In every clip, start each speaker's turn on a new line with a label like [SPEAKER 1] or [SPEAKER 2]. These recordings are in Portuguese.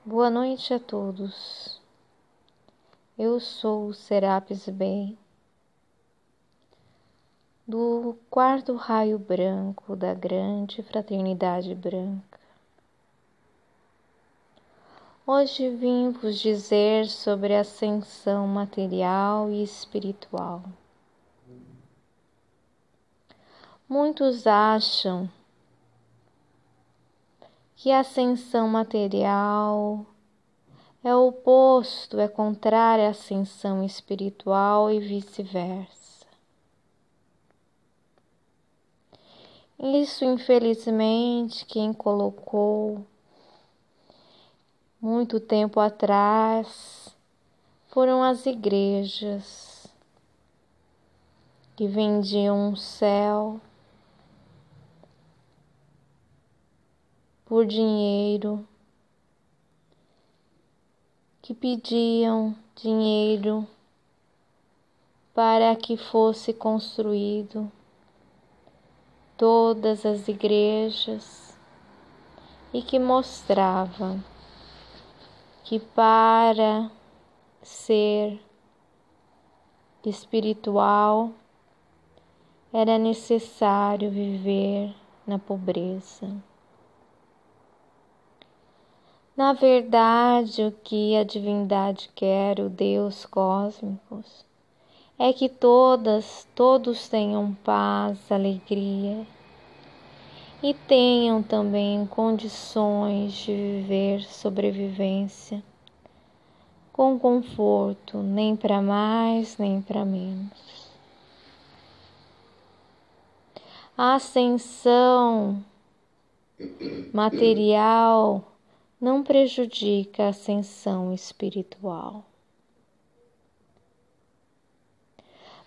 [SPEAKER 1] Boa noite a todos. Eu sou o Serapis Bey, do quarto raio branco da grande fraternidade branca. Hoje vim vos dizer sobre a ascensão material e espiritual. Muitos acham que a ascensão material é o oposto, é contrária à ascensão espiritual e vice-versa. Isso, infelizmente, quem colocou muito tempo atrás foram as igrejas que vendiam um céu por dinheiro, que pediam dinheiro para que fosse construído todas as igrejas e que mostrava que para ser espiritual era necessário viver na pobreza. Na verdade, o que a divindade quer, o Deus cósmico, é que todos tenham paz, alegria e tenham também condições de viver sobrevivência com conforto, nem para mais, nem para menos. A ascensão material não prejudica a ascensão espiritual.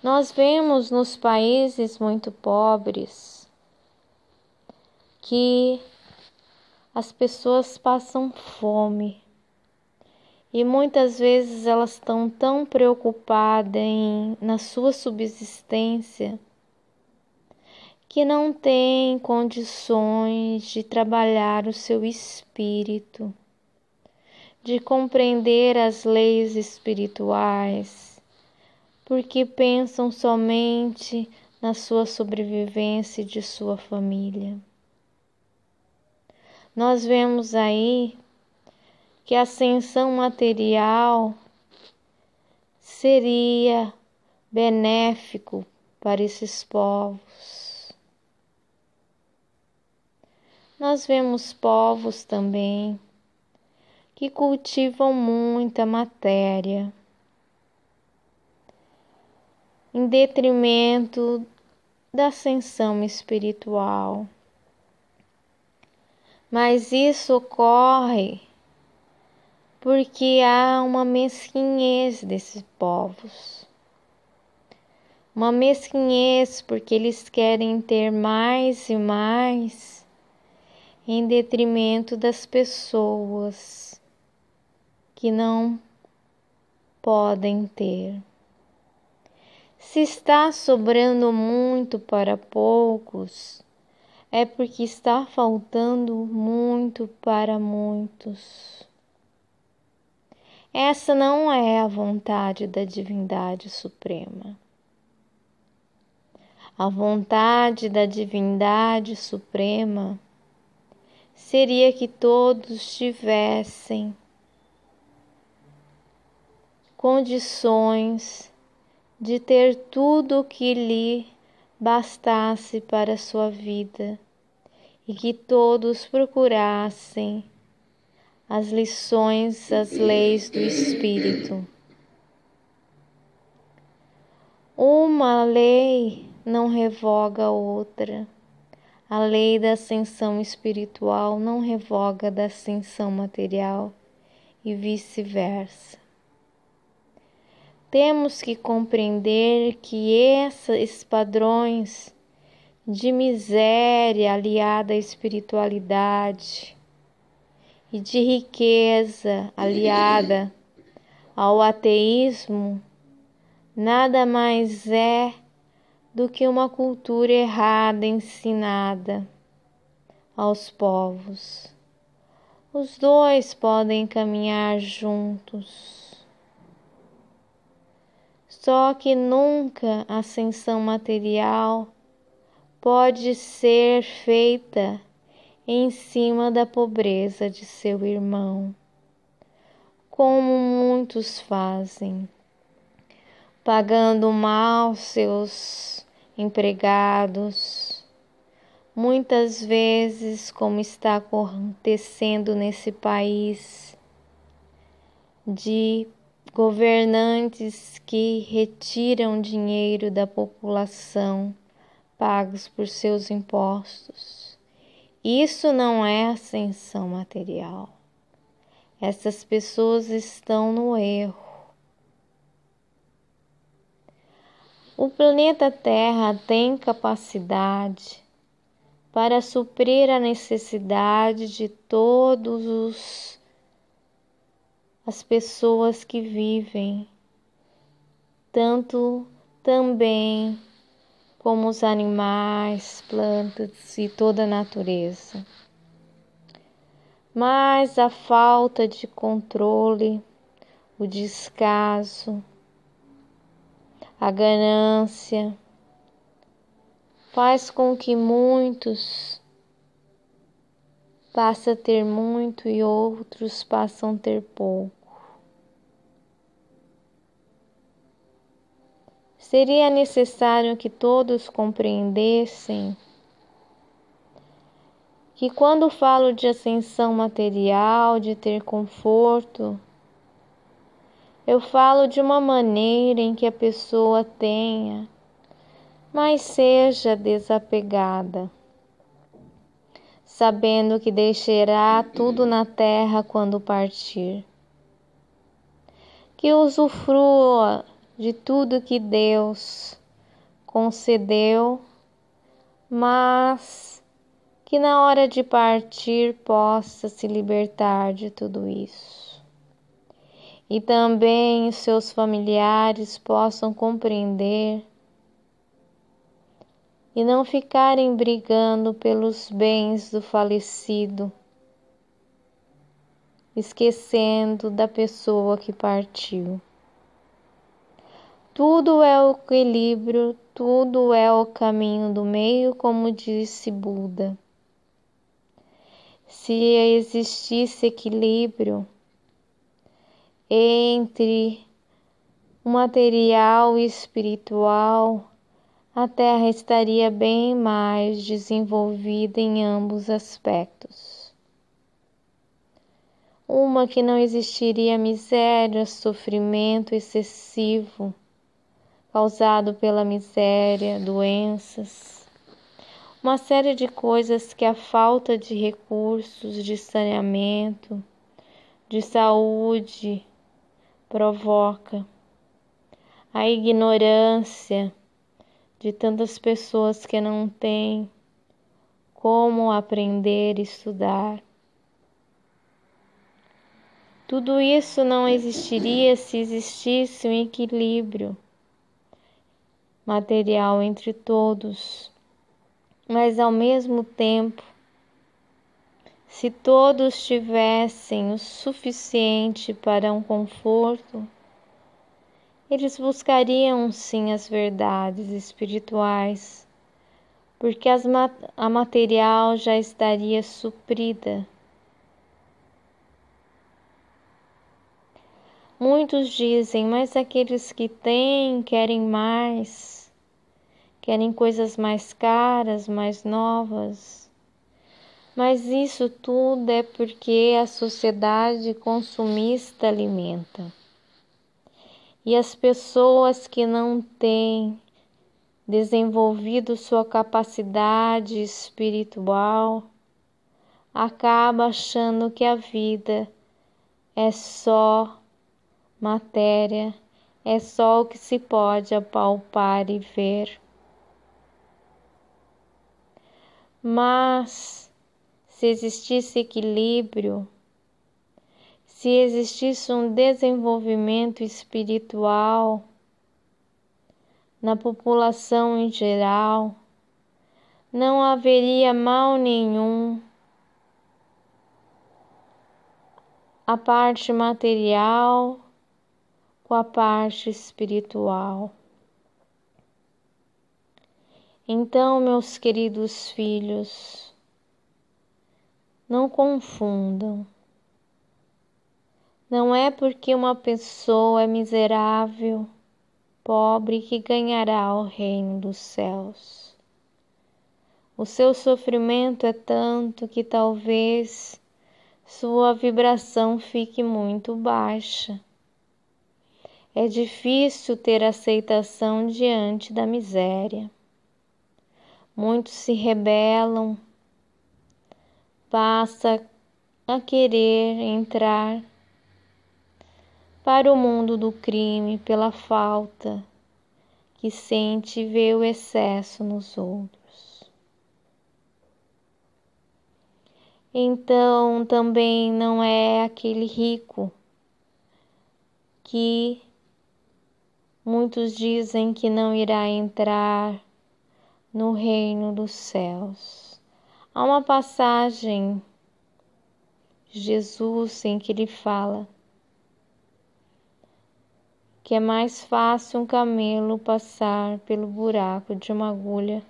[SPEAKER 1] Nós vemos nos países muito pobres que as pessoas passam fome e muitas vezes elas estão tão preocupadas na sua subsistência que não têm condições de trabalhar o seu espírito, de compreender as leis espirituais, porque pensam somente na sua sobrevivência e de sua família. Nós vemos aí que a ascensão material seria benéfico para esses povos. Nós vemos povos também que cultivam muita matéria, em detrimento da ascensão espiritual. Mas isso ocorre porque há uma mesquinhez desses povos. Uma mesquinhez porque eles querem ter mais e mais em detrimento das pessoas que não podem ter. Se está sobrando muito para poucos, é porque está faltando muito para muitos. Essa não é a vontade da divindade suprema. A vontade da divindade suprema seria que todos tivessem condições de ter tudo o que lhe bastasse para a sua vida e que todos procurassem as lições, as leis do Espírito. Uma lei não revoga a outra. A lei da ascensão espiritual não revoga da ascensão material e vice-versa. Temos que compreender que esses padrões de miséria aliada à espiritualidade e de riqueza aliada ao ateísmo nada mais é do que uma cultura errada ensinada aos povos. Os dois podem caminhar juntos. Só que nunca a ascensão material pode ser feita em cima da pobreza de seu irmão, como muitos fazem, pagando mal seus empregados, muitas vezes, como está acontecendo nesse país, de governantes que retiram dinheiro da população pagos por seus impostos. Isso não é ascensão material. Essas pessoas estão no erro. O planeta Terra tem capacidade para suprir a necessidade de todas as pessoas que vivem, tanto também como os animais, plantas e toda a natureza. Mas a falta de controle, o descaso, a ganância faz com que muitos passem a ter muito e outros passam a ter pouco. Seria necessário que todos compreendessem que quando falo de ascensão material, de ter conforto, eu falo de uma maneira em que a pessoa tenha, mas seja desapegada, sabendo que deixará tudo na terra quando partir. Que usufrua de tudo que Deus concedeu, mas que na hora de partir possa se libertar de tudo isso. E também os seus familiares possam compreender e não ficarem brigando pelos bens do falecido, esquecendo da pessoa que partiu. Tudo é o equilíbrio, tudo é o caminho do meio, como disse Buda. Se existisse equilíbrio entre o material e o espiritual, a Terra estaria bem mais desenvolvida em ambos aspectos. Uma que não existiria miséria, sofrimento excessivo causado pela miséria, doenças, uma série de coisas que a falta de recursos, de saneamento, de saúde provoca. A ignorância de tantas pessoas que não têm como aprender e estudar. Tudo isso não existiria se existisse um equilíbrio material entre todos, mas ao mesmo tempo, se todos tivessem o suficiente para um conforto, eles buscariam sim as verdades espirituais, porque a material já estaria suprida. Muitos dizem, mas aqueles que têm querem mais, querem coisas mais caras, mais novas. Mas isso tudo é porque a sociedade consumista alimenta. E as pessoas que não têm desenvolvido sua capacidade espiritual acabam achando que a vida é só matéria, é só o que se pode apalpar e ver. Mas se existisse equilíbrio, se existisse um desenvolvimento espiritual na população em geral, não haveria mal nenhum a parte material com a parte espiritual. Então, meus queridos filhos, não confundam. Não é porque uma pessoa é miserável, pobre, que ganhará o reino dos céus. O seu sofrimento é tanto que talvez sua vibração fique muito baixa. É difícil ter aceitação diante da miséria. Muitos se rebelam, passa a querer entrar para o mundo do crime pela falta que sente e vê o excesso nos outros. Então também não é aquele rico que muitos dizem que não irá entrar no reino dos céus. Há uma passagem de Jesus em que ele fala que é mais fácil um camelo passar pelo buraco de uma agulha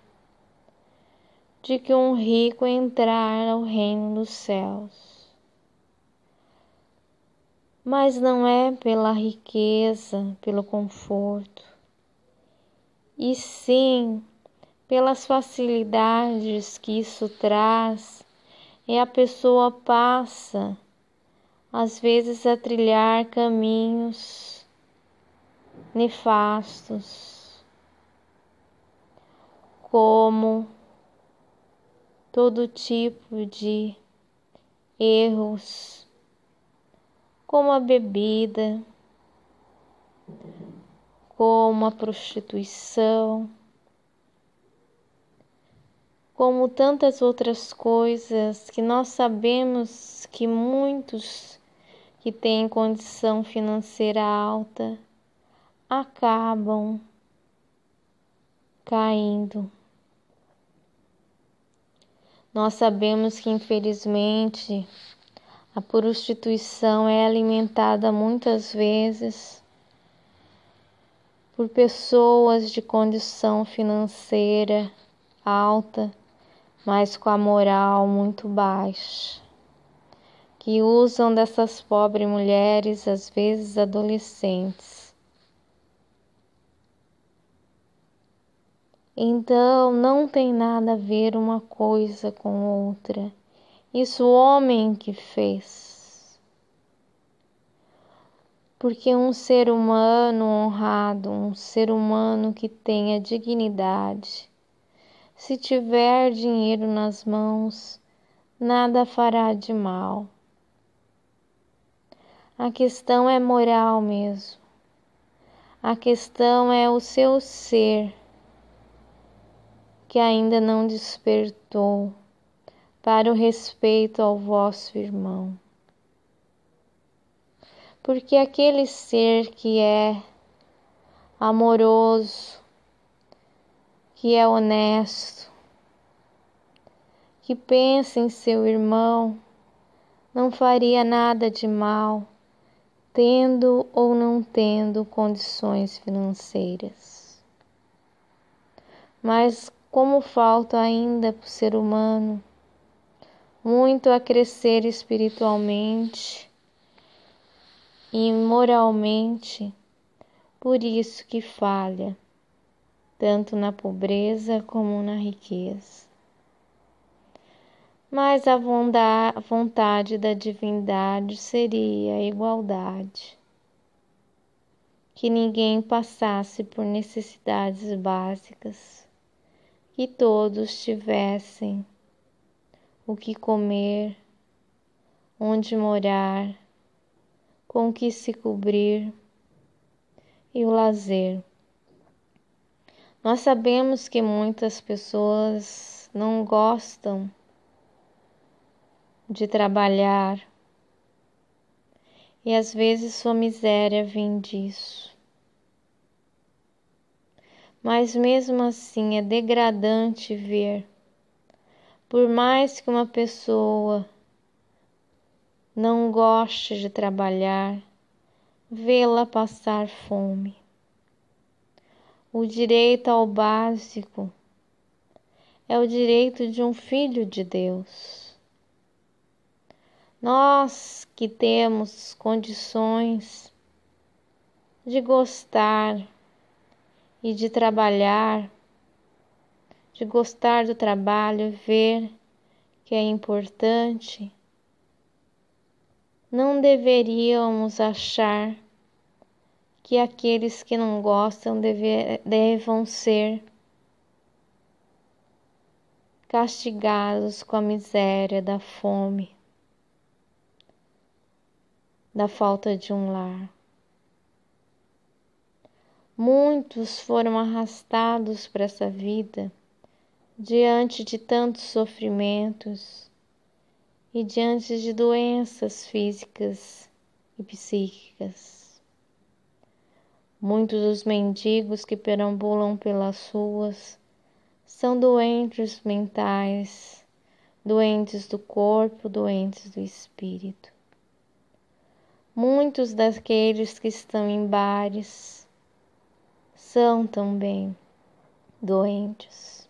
[SPEAKER 1] de que um rico entrar ao reino dos céus. Mas não é pela riqueza, pelo conforto, e sim pelas facilidades que isso traz, e a pessoa passa, às vezes, a trilhar caminhos nefastos, como todo tipo de erros, como a bebida, como a prostituição, como tantas outras coisas que nós sabemos que muitos que têm condição financeira alta acabam caindo. Nós sabemos que, infelizmente, a prostituição é alimentada muitas vezes por pessoas de condição financeira alta, mas com a moral muito baixa, que usam dessas pobres mulheres, às vezes adolescentes. Então, não tem nada a ver uma coisa com outra. Isso o homem que fez. Porque um ser humano honrado, um ser humano que tenha dignidade, se tiver dinheiro nas mãos, nada fará de mal. A questão é moral mesmo. A questão é o seu ser, que ainda não despertou para o respeito ao vosso irmão. Porque aquele ser que é amoroso, que é honesto, que pensa em seu irmão, não faria nada de mal, tendo ou não tendo condições financeiras. Mas como falta ainda para o ser humano muito a crescer espiritualmente e moralmente, por isso que falha, tanto na pobreza como na riqueza. Mas a vontade da divindade seria a igualdade, que ninguém passasse por necessidades básicas, que todos tivessem o que comer, onde morar, com o que se cobrir e o lazer. Nós sabemos que muitas pessoas não gostam de trabalhar e às vezes sua miséria vem disso. Mas mesmo assim é degradante ver, por mais que uma pessoa não goste de trabalhar, vê-la passar fome. O direito ao básico é o direito de um filho de Deus. Nós que temos condições de gostar e de trabalhar, de gostar do trabalho, ver que é importante, não deveríamos achar que aqueles que não gostam devam ser castigados com a miséria da fome, da falta de um lar. Muitos foram arrastados para essa vida diante de tantos sofrimentos e diante de doenças físicas e psíquicas. Muitos dos mendigos que perambulam pelas ruas são doentes mentais, doentes do corpo, doentes do espírito. Muitos daqueles que estão em bares são também doentes.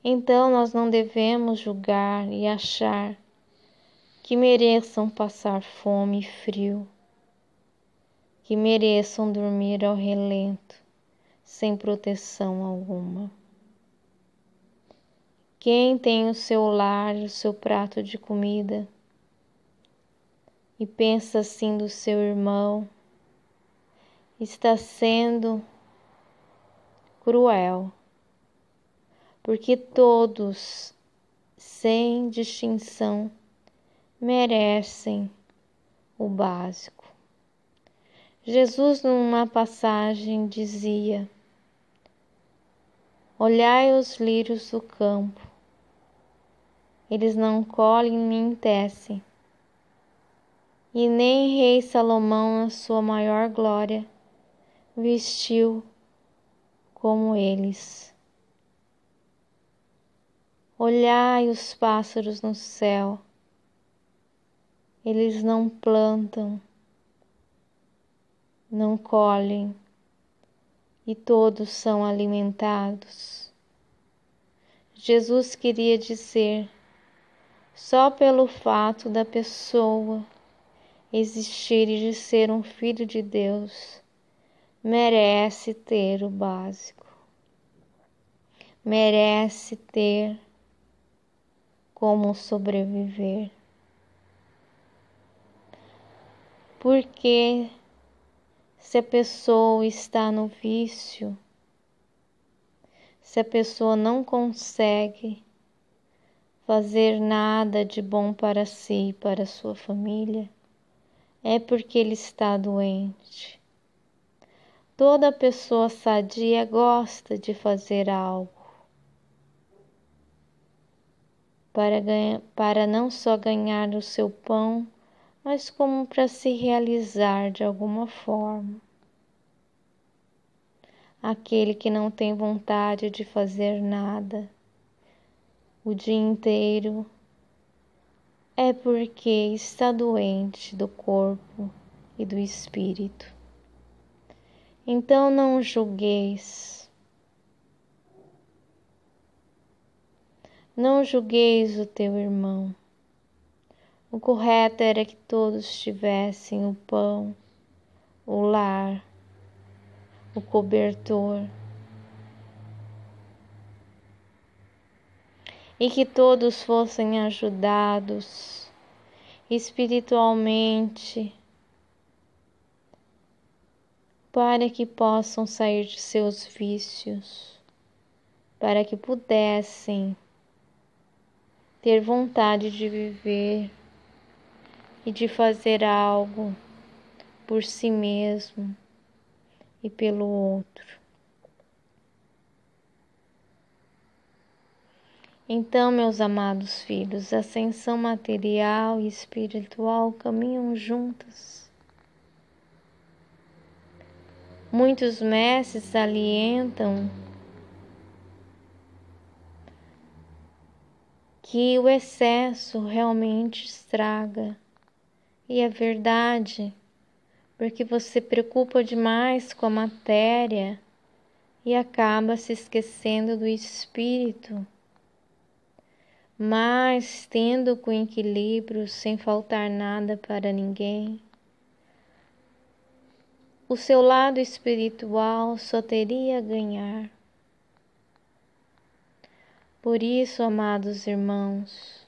[SPEAKER 1] Então nós não devemos julgar e achar que mereçam passar fome e frio, que mereçam dormir ao relento, sem proteção alguma. Quem tem o seu lar, o seu prato de comida, e pensa assim do seu irmão, está sendo cruel, porque todos, sem distinção, merecem o básico. Jesus, numa passagem, dizia: olhai os lírios do campo, eles não colhem nem tecem, e nem rei Salomão, na sua maior glória, vestiu como eles. Olhai os pássaros no céu, eles não plantam, não colhem, e todos são alimentados. Jesus queria dizer, só pelo fato da pessoa existir e de ser um filho de Deus, merece ter o básico, merece ter como sobreviver. Porque se a pessoa está no vício, se a pessoa não consegue fazer nada de bom para si e para sua família, é porque ele está doente. Toda pessoa sadia gosta de fazer algo para não só ganhar o seu pão, mas como para se realizar de alguma forma. Aquele que não tem vontade de fazer nada o dia inteiro é porque está doente do corpo e do espírito. Então não julgueis. Não julgueis o teu irmão. O correto era que todos tivessem o pão, o lar, o cobertor, e que todos fossem ajudados espiritualmente para que possam sair de seus vícios, para que pudessem ter vontade de viver e de fazer algo por si mesmo e pelo outro. Então, meus amados filhos, a ascensão material e espiritual caminham juntas. Muitos mestres salientam que o excesso realmente estraga. E é verdade, porque você preocupa demais com a matéria e acaba se esquecendo do espírito. Mas tendo com equilíbrio, sem faltar nada para ninguém, o seu lado espiritual só teria a ganhar. Por isso, amados irmãos,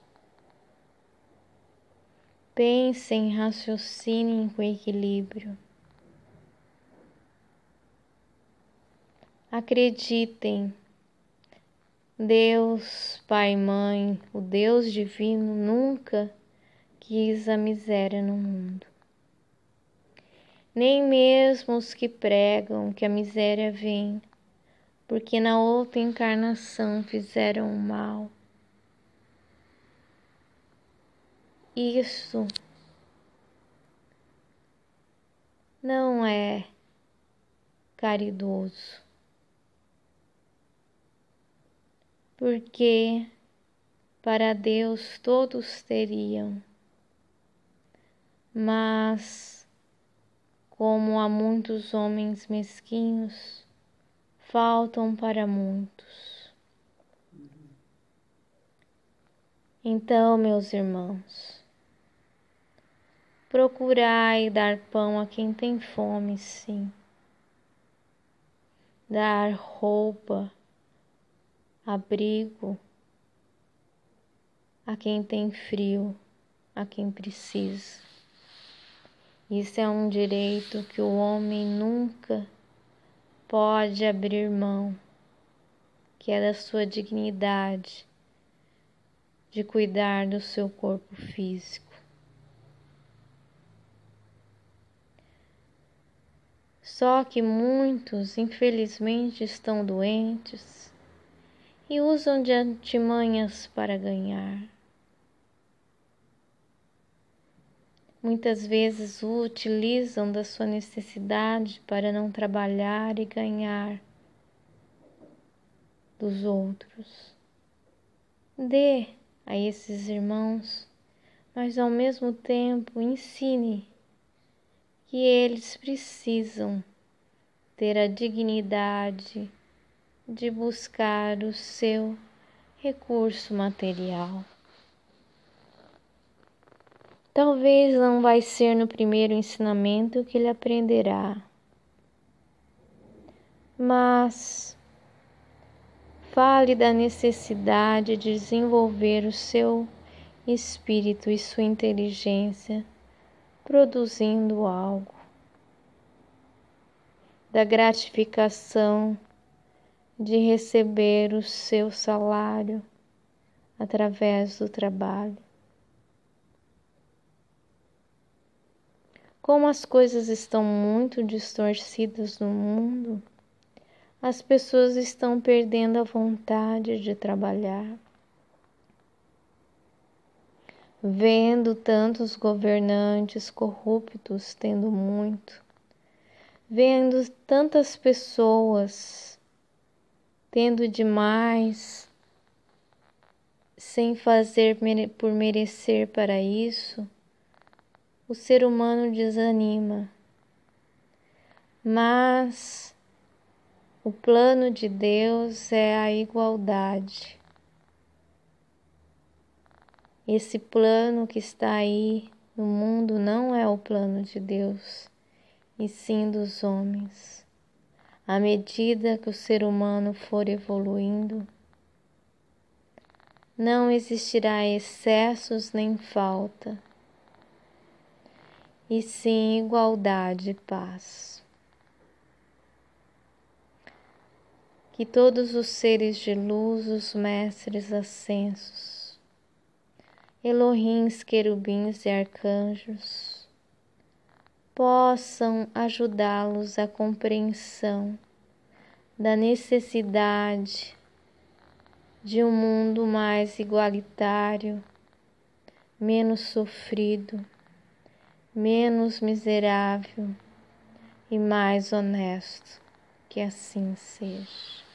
[SPEAKER 1] pensem, raciocinem com equilíbrio. Acreditem, Deus, Pai e Mãe, o Deus divino nunca quis a miséria no mundo. Nem mesmo os que pregam que a miséria vem, porque na outra encarnação fizeram o mal. Isso não é caridoso, porque para Deus todos teriam, mas como há muitos homens mesquinhos, faltam para muitos. Então, meus irmãos, procurai dar pão a quem tem fome, sim. Dar roupa, abrigo a quem tem frio, a quem precisa. Isso é um direito que o homem nunca pode abrir mão, que é da sua dignidade de cuidar do seu corpo físico. Só que muitos, infelizmente, estão doentes e usam de artimanhas para ganhar. Muitas vezes o utilizam da sua necessidade para não trabalhar e ganhar dos outros. Dê a esses irmãos, mas ao mesmo tempo ensine que eles precisam ter a dignidade de buscar o seu recurso material. Talvez não vai ser no primeiro ensinamento que ele aprenderá, mas fale da necessidade de desenvolver o seu espírito e sua inteligência produzindo algo, da gratificação de receber o seu salário através do trabalho. Como as coisas estão muito distorcidas no mundo, as pessoas estão perdendo a vontade de trabalhar. Vendo tantos governantes corruptos tendo muito, vendo tantas pessoas tendo demais, sem fazer por merecer para isso, o ser humano desanima. Mas o plano de Deus é a igualdade. Esse plano que está aí no mundo não é o plano de Deus, e sim dos homens. À medida que o ser humano for evoluindo, não existirá excessos nem falta, e sim igualdade e paz. Que todos os seres de luz, os mestres ascensos, Elohims, querubins e arcanjos, possam ajudá-los à compreensão da necessidade de um mundo mais igualitário, menos sofrido, menos miserável e mais honesto. Que assim seja.